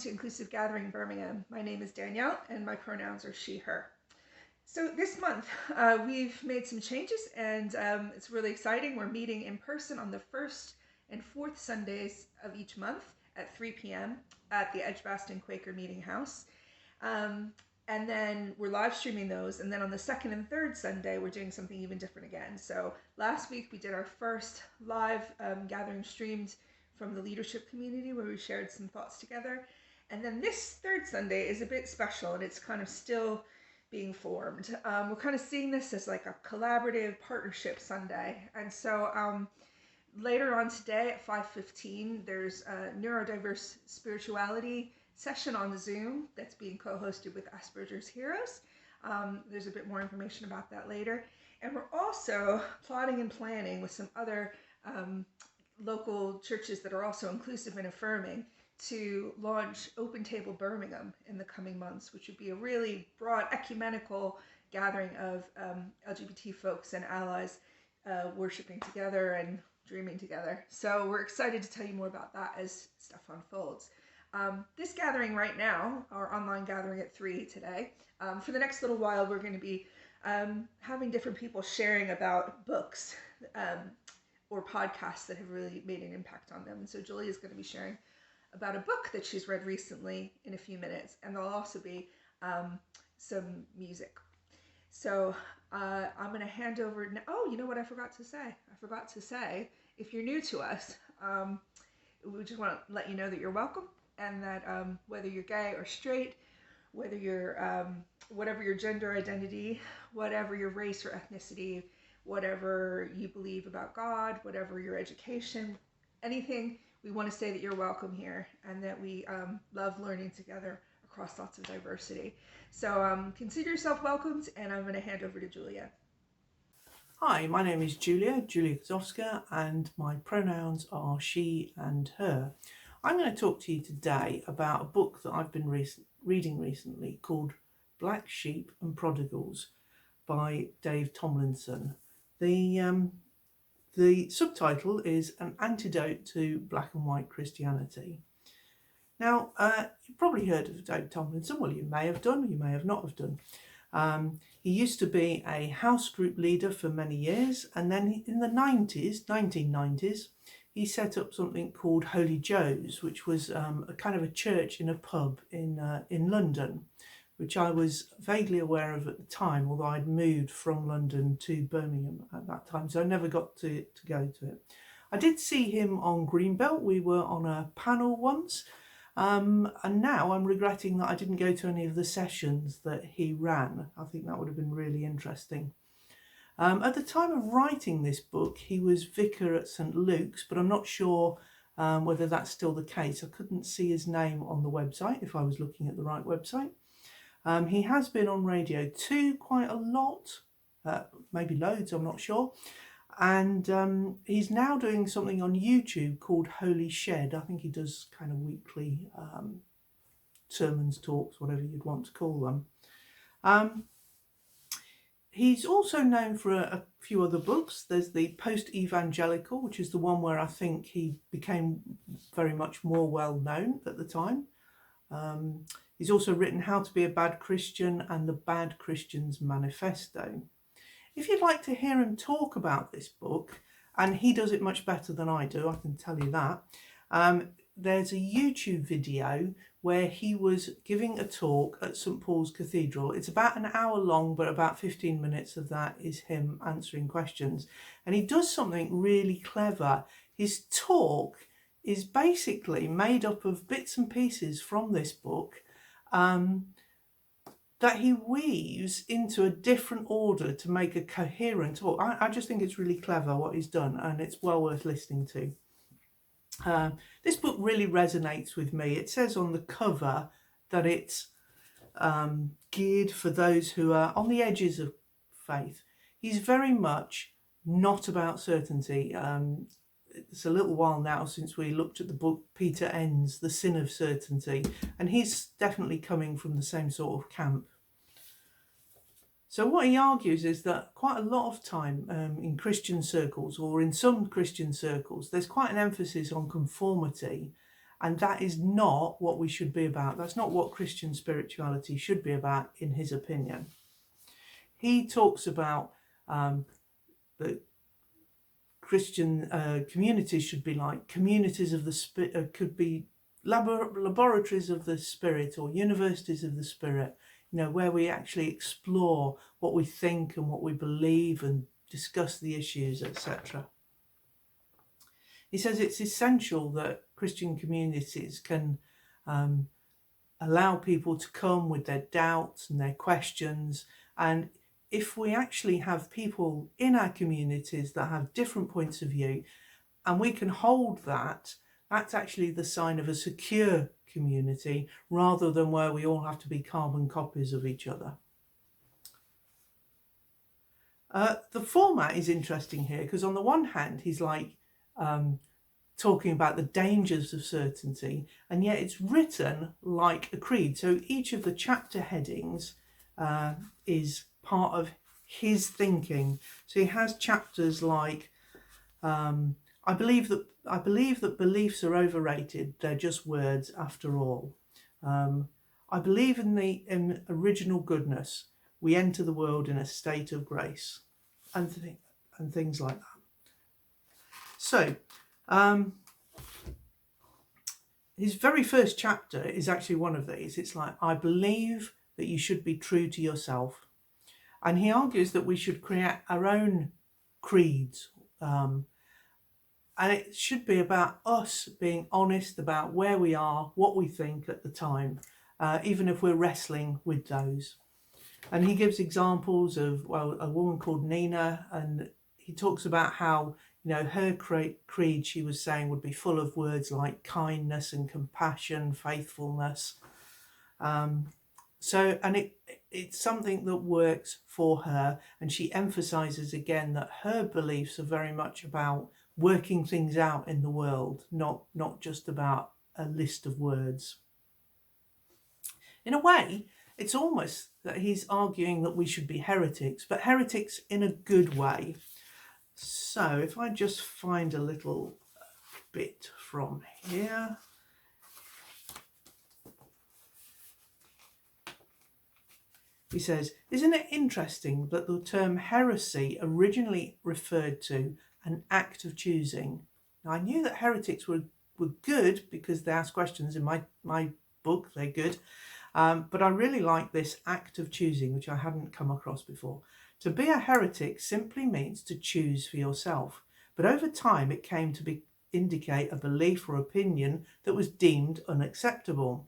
to Inclusive Gathering Birmingham. My name is Danielle and my pronouns are she, her. So this month we've made some changes and it's really exciting. We're meeting in person on the first and fourth Sundays of each month at 3 p.m. at the Edgbaston Quaker Meeting House. And then we're live streaming those. And then on the second and third Sunday, we're doing something even different again. So last week we did our first live gathering streamed from the leadership community where we shared some thoughts together. And then this third Sunday is a bit special and it's kind of still being formed. We're kind of seeing this as like a collaborative partnership Sunday. And so later on today at 5:15, there's a Neurodiverse Spirituality session on Zoom that's being co-hosted with Aspergers Heroes. There's a bit more information about that later. And we're also plotting and planning with some other local churches that are also inclusive and affirming to launch Open Table Birmingham in the coming months, which would be a really broad ecumenical gathering of LGBT folks and allies worshiping together and dreaming together. So we're excited to tell you more about that as stuff unfolds. This gathering right now, our online gathering at 3 today, for the next little while we're going to be having different people sharing about books or podcasts that have really made an impact on them. And so Julie is going to be sharing about a book that she's read recently in a few minutes, and there'll also be some music. So I'm going to hand over now. Oh, you know what I forgot to say? If you're new to us, we just want to let you know that you're welcome, and that whether you're gay or straight, whether you're whatever your gender identity, whatever your race or ethnicity, whatever you believe about God, whatever your education, anything, we want to say that you're welcome here and that we love learning together across lots of diversity. So consider yourself welcomed, and I'm going to hand over to Julia. Hi, my name is Julia Kozowska, and my pronouns are she and her. I'm going to talk to you today about a book that I've been reading recently called Black Sheep and Prodigals by Dave Tomlinson. The subtitle is An Antidote to Black and White Christianity. Now, you've probably heard of Dave Tomlinson. Well, you may have done, you may have not have done. He used to be a house group leader for many years, and then in the 1990s, he set up something called Holy Joe's, which was a kind of a church in a pub in London, which I was vaguely aware of at the time, although I'd moved from London to Birmingham at that time, so I never got to go to it. I did see him on Greenbelt. We were on a panel once, and now I'm regretting that I didn't go to any of the sessions that he ran. I think that would have been really interesting. At the time of writing this book, he was vicar at St Luke's, but I'm not sure whether that's still the case. I couldn't see his name on the website if I was looking at the right website. He has been on Radio 2 quite a lot, maybe loads, I'm not sure. And he's now doing something on YouTube called Holy Shed. I think he does kind of weekly sermons, talks, whatever you'd want to call them. He's also known for a few other books. There's the Post-Evangelical, which is the one where I think he became very much more well known at the time. He's also written How to Be a Bad Christian and The Bad Christian's Manifesto. If you'd like to hear him talk about this book, and he does it much better than I do, I can tell you that, there's a YouTube video where he was giving a talk at St Paul's Cathedral. It's about an hour long, but about 15 minutes of that is him answering questions. And he does something really clever. His talk is basically made up of bits and pieces from this book that he weaves into a different order to make a coherent talk. I just think it's really clever what he's done, and it's well worth listening to. This book really resonates with me. It says on the cover that it's geared for those who are on the edges of faith. He's very much not about certainty. It's a little while now since we looked at the book Peter Enns, The Sin of Certainty, and he's definitely coming from the same sort of camp. So what he argues is that quite a lot of time in Christian circles, or in some Christian circles, there's quite an emphasis on conformity, And that is not what we should be about. That's not what Christian spirituality should be about, in his opinion. He talks about that Christian communities should be like communities of the spirit, could be laboratories of the spirit or universities of the spirit, where we actually explore what we think and what we believe and discuss the issues, etc. He says it's essential that Christian communities can allow people to come with their doubts and their questions. And if we actually have people in our communities that have different points of view, and we can hold that, that's actually the sign of a secure community, rather than where we all have to be carbon copies of each other. The format is interesting here, because on the one hand, he's like talking about the dangers of certainty, and yet it's written like a creed. So each of the chapter headings is part of his thinking. So he has chapters like I believe that beliefs are overrated. They're just words after all. I believe in original goodness. We enter the world in a state of grace, and things like that. So his very first chapter is actually one of these. It's like, I believe that you should be true to yourself. And he argues that we should create our own creeds. And it should be about us being honest about where we are, what we think at the time, even if we're wrestling with those. And he gives examples of, a woman called Nina, and he talks about how, her creed, she was saying, would be full of words like kindness and compassion, faithfulness. It's something that works for her. And she emphasizes again that her beliefs are very much about working things out in the world, not just about a list of words. In a way, it's almost that he's arguing that we should be heretics, but heretics in a good way. So if I just find a little bit from here. He says, isn't it interesting that the term heresy originally referred to an act of choosing? Now, I knew that heretics were good because they ask questions in my book, they're good. But I really like this act of choosing, which I hadn't come across before. To be a heretic simply means to choose for yourself. But over time, it came to indicate a belief or opinion that was deemed unacceptable.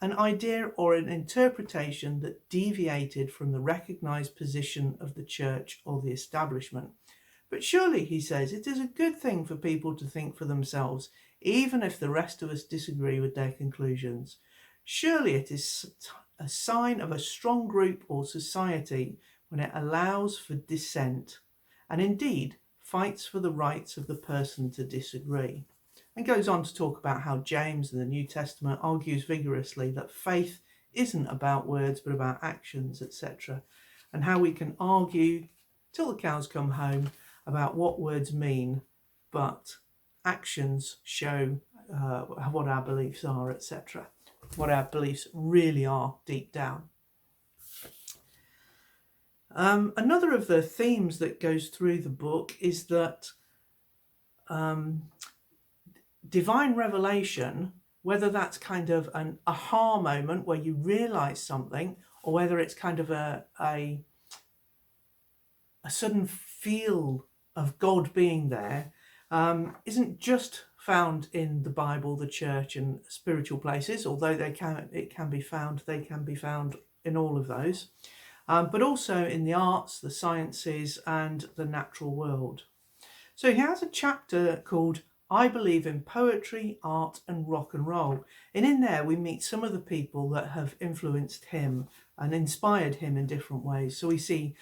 An idea or an interpretation that deviated from the recognised position of the church or the establishment. But surely, he says, it is a good thing for people to think for themselves, even if the rest of us disagree with their conclusions. Surely it is a sign of a strong group or society when it allows for dissent, and indeed fights for the rights of the person to disagree. And goes on to talk about how James in the New Testament argues vigorously that faith isn't about words but about actions, etc. And how we can argue till the cows come home about what words mean, but actions show what our beliefs are, etc. What our beliefs really are deep down. Another of the themes that goes through the book is that divine revelation, whether that's kind of an aha moment where you realise something, or whether it's kind of a sudden feel of God being there, isn't just found in the Bible, the church, and spiritual places, although they can be found in all of those, but also in the arts, the sciences, and the natural world. So he has a chapter called I Believe in Poetry, Art and Rock and Roll. And in there we meet some of the people that have influenced him and inspired him in different ways. So we see,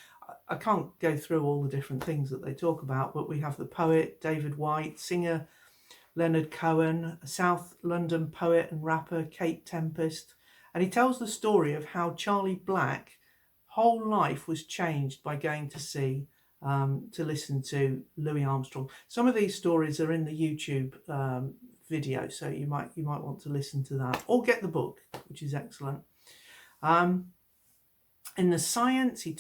I can't go through all the different things that they talk about, but we have the poet David White, singer Leonard Cohen, a South London poet and rapper Kate Tempest. And he tells the story of how Charlie Black's whole life was changed by going to listen to Louis Armstrong. Some of these stories are in the YouTube video, so you might want to listen to that or get the book, which is excellent. In the science, he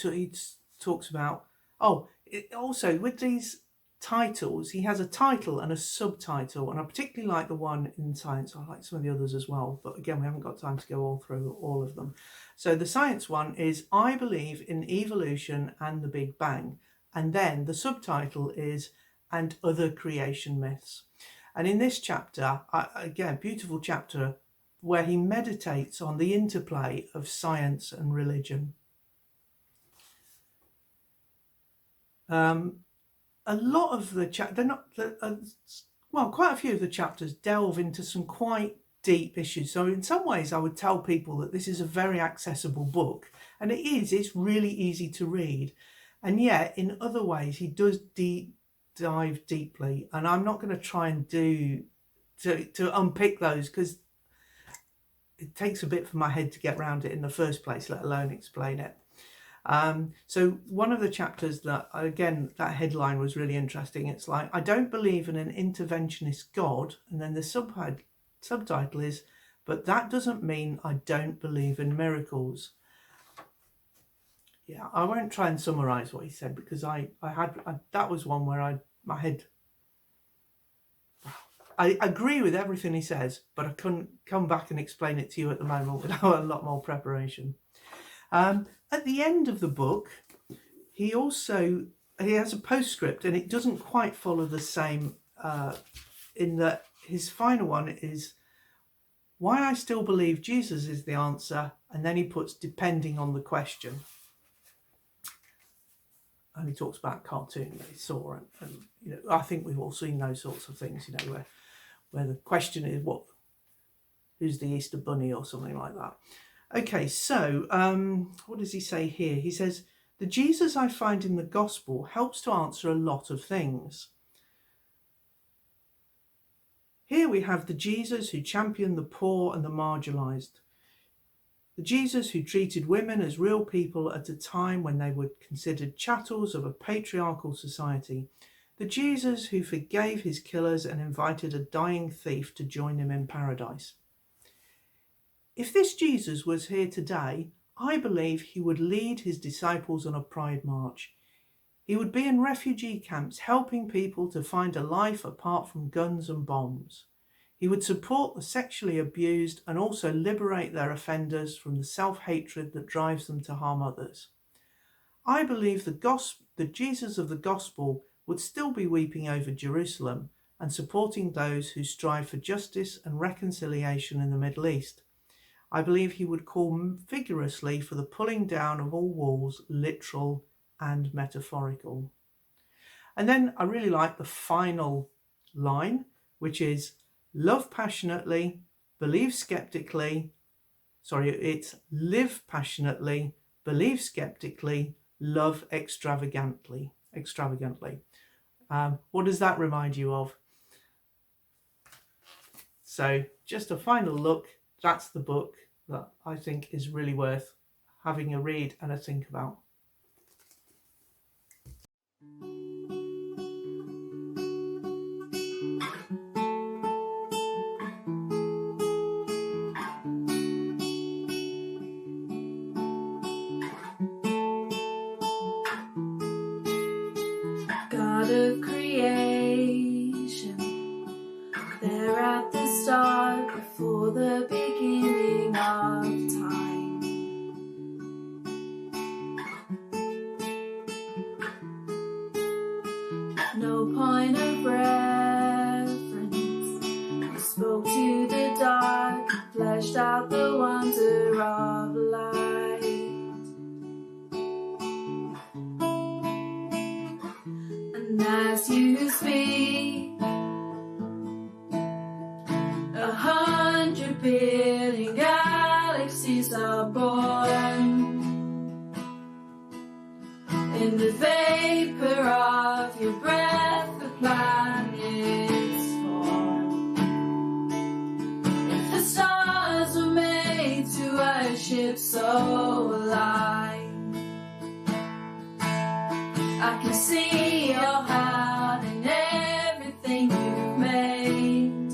talks about, also with these titles, he has a title and a subtitle, and I particularly like the one in science. I like some of the others as well, but again, we haven't got time to go all through all of them. So the science one is I believe in evolution and the Big Bang, and then the subtitle is and other creation myths. And in this chapter, again, beautiful chapter where he meditates on the interplay of science and religion. A lot of the quite a few of the chapters delve into some quite deep issues. So in some ways I would tell people that this is a very accessible book, and it's really easy to read. And yet in other ways he does dive deeply, and I'm not going to try and to unpick those, because it takes a bit for my head to get around it in the first place, let alone explain it. So one of the chapters that, again, that headline was really interesting. It's like, I don't believe in an interventionist God, and then the subtitle is, but that doesn't mean I don't believe in miracles. Yeah, I won't try and summarize what he said, because that was one where I agree with everything he says, but I couldn't come back and explain it to you at the moment without a lot more preparation. At the end of the book, he has a postscript, and it doesn't quite follow the same, in that his final one is why I still believe Jesus is the answer, and then he puts depending on the question. And he talks about cartoon that he saw, and I think we've all seen those sorts of things, where the question is who's the Easter Bunny or something like that. Okay, so what does he say here? He says, the Jesus I find in the gospel helps to answer a lot of things. Here we have the Jesus who championed the poor and the marginalised. The Jesus who treated women as real people at a time when they were considered chattels of a patriarchal society. The Jesus who forgave his killers and invited a dying thief to join him in paradise. If this Jesus was here today, I believe he would lead his disciples on a pride march. He would be in refugee camps helping people to find a life apart from guns and bombs. He would support the sexually abused and also liberate their offenders from the self-hatred that drives them to harm others. I believe the Jesus of the gospel would still be weeping over Jerusalem and supporting those who strive for justice and reconciliation in the Middle East. I believe he would call vigorously for the pulling down of all walls, literal and metaphorical. And then I really like the final line, which is love passionately, believe skeptically. It's live passionately, believe skeptically, love extravagantly. What does that remind you of? So just a final look. That's the book that I think is really worth having a read and a think about. God of creation, there at the start, before the beginning of time. No point of reference, you spoke to the dark, fleshed out the wonder of light. And as you speak, 100 billion galaxies are born. In the vapor of your breath, the planets form. If the stars were made to worship so aligned, I can see your heart in everything you've made.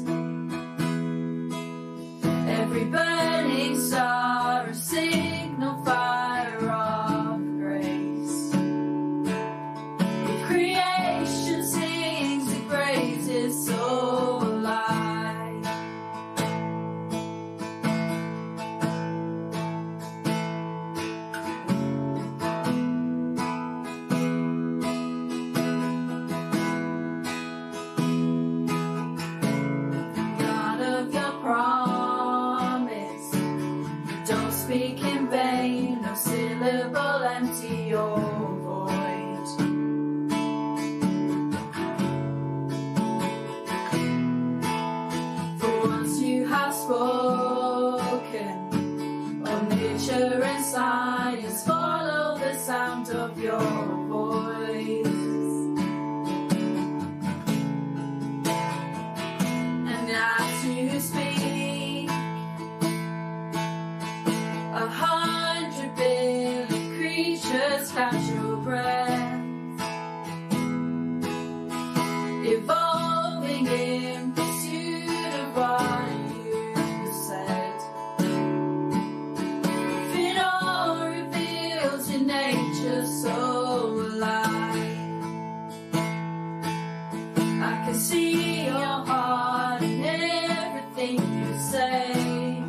can see your heart in everything you say.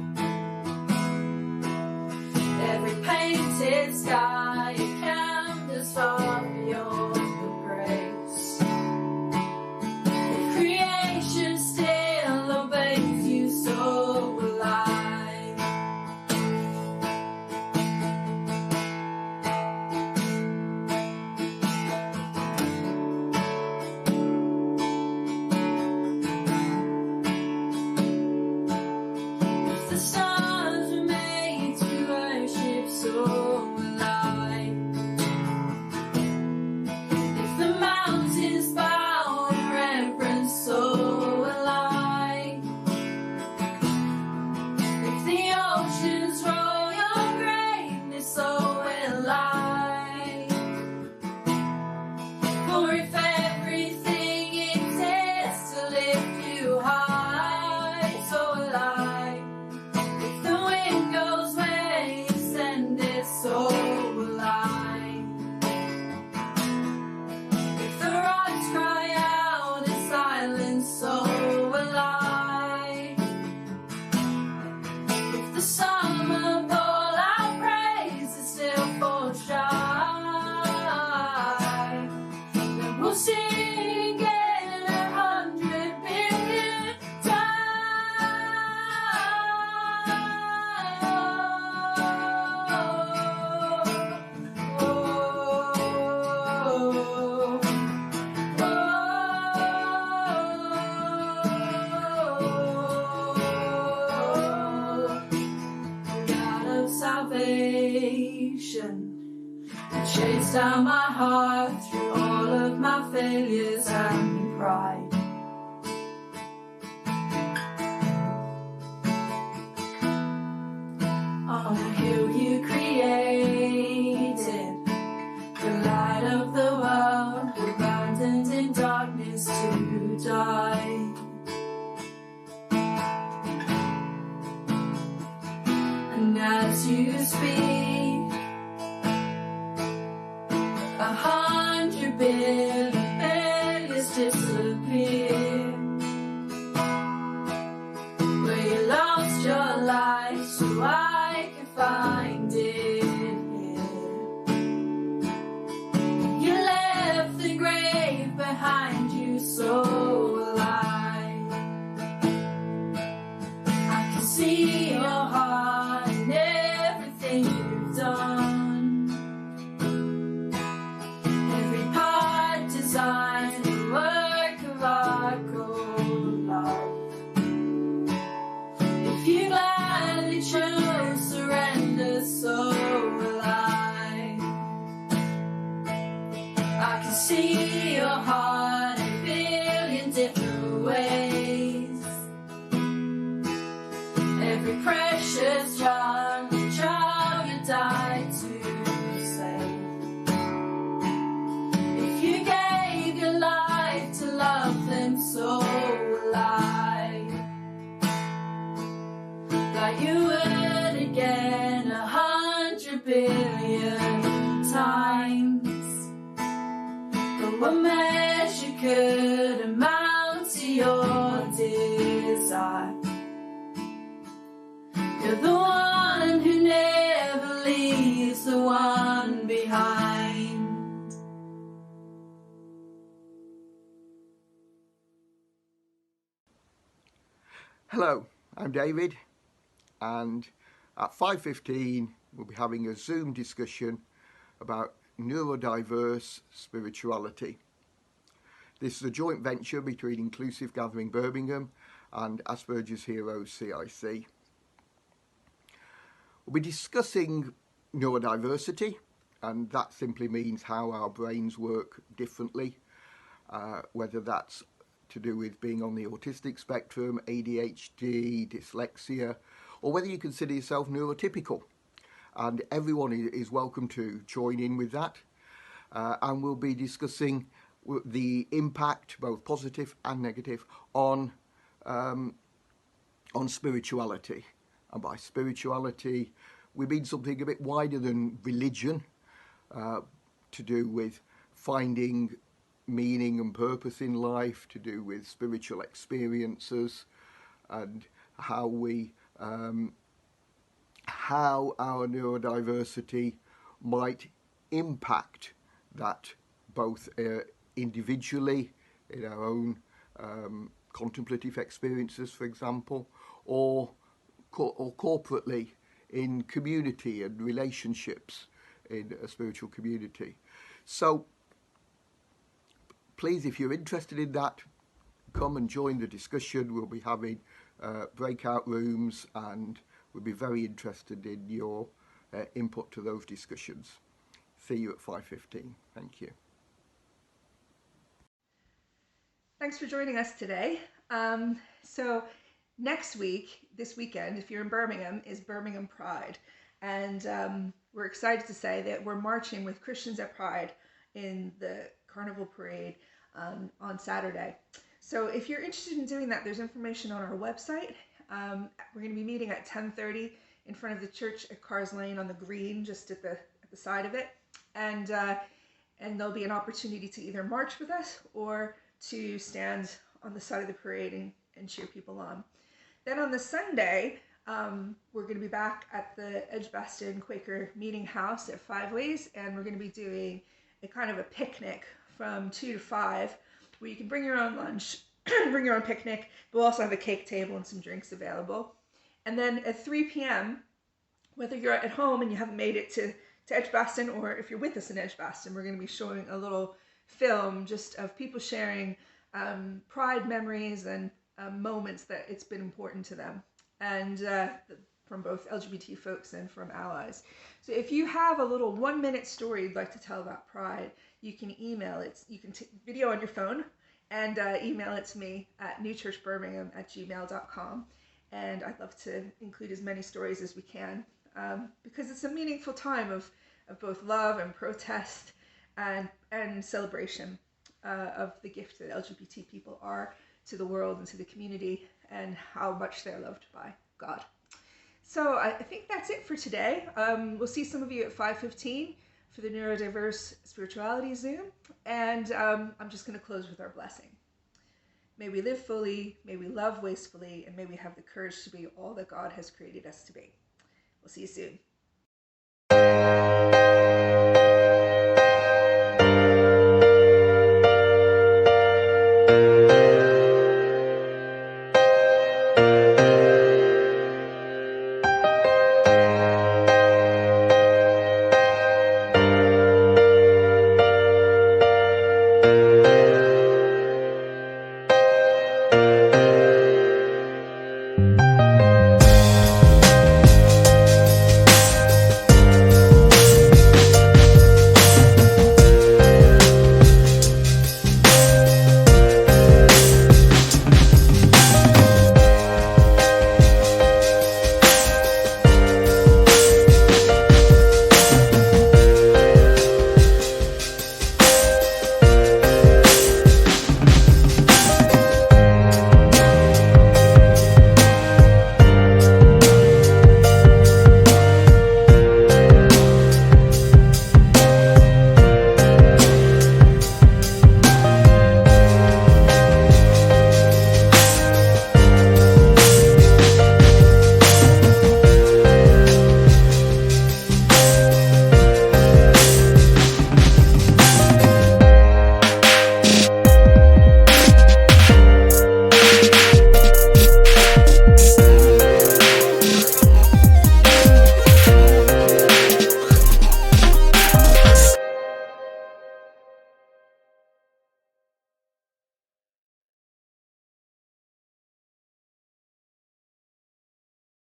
Every painted sky, a canvas for your grace. If creation still obeys you, so will I. If the stars were made to worship, so will I. If the mountains bow in reverence, so will I. If the oceans roll your greatness, so will I. For if everything exists to lift you high, so will I. If the wind goes where you send it, so will I. If the rocks cry out in silence, so will I. If the sum of all our praises still falls shy, then we'll sing again 100 billion God of salvation, you chased down my heart through all of my failures and pride. On a hill you created, the light of the world, abandoned in darkness to die. And as you speak, 100 billion failures disappear. Where you lost your life, so I can find it here. You left the grave behind you, so will I. I can see your heart in everything you've done. Every part designed, a work of art called love. If you gladly chose surrender, so will I. I can see your heart in a billion different ways. Every precious child you died to save. If you gave your life to love them, so will I. That you would again 100 billion times. But what measure could amount to your desire? You're the one who never leaves the one behind. Hello, I'm David, and at 5:15 we'll be having a Zoom discussion about neurodiverse spirituality. This is a joint venture between Inclusive Gathering Birmingham and Aspergers Heroes CIC. We'll be discussing neurodiversity, and that simply means how our brains work differently, whether that's to do with being on the autistic spectrum, ADHD, dyslexia, or whether you consider yourself neurotypical. And everyone is welcome to join in with that. And we'll be discussing the impact, both positive and negative, on spirituality. And by spirituality, we mean something a bit wider than religion, to do with finding meaning and purpose in life, to do with spiritual experiences, and how our neurodiversity might impact that, both individually in our own contemplative experiences, for example, or corporately in community and relationships in a spiritual community. So please, if you're interested in that, come and join the discussion. We'll be having breakout rooms, and we'll be very interested in your input to those discussions. See you at 5:15. Thank you. Thanks for joining us today. So next week, this weekend, if you're in Birmingham, is Birmingham Pride. And we're excited to say that we're marching with Christians at Pride in the Carnival Parade on Saturday. So if you're interested in doing that, there's information on our website. We're going to be meeting at 10:30 in front of the church at Cars Lane on the green, just at the side of it. And there'll be an opportunity to either march with us or to stand on the side of the parade and cheer people on. Then on the Sunday, we're going to be back at the Edgbaston Quaker Meeting House at Five Ways, and we're going to be doing a kind of a picnic from 2 to 5, where you can bring your own lunch, bring your own picnic. We'll also have a cake table and some drinks available. And then at 3 p.m., whether you're at home and you haven't made it to Edgbaston, or if you're with us in Edgbaston, we're going to be showing a little film just of people sharing pride memories and moments that it's been important to them, and from both LGBT folks and from allies. So if you have a little 1-minute story you'd like to tell about pride, you can email it. You can video on your phone and email it to me at newchurchbirmingham@gmail.com. And I'd love to include as many stories as we can, because it's a meaningful time of both love and protest and celebration of the gift that LGBT people are to the world and to the community, and how much they're loved by God. So I think that's it for today. We'll see some of you at 5:15 for the Neurodiverse Spirituality Zoom, and I'm just going to close with our blessing. May we live fully, may we love wastefully, and may we have the courage to be all that God has created us to be. We'll see you soon.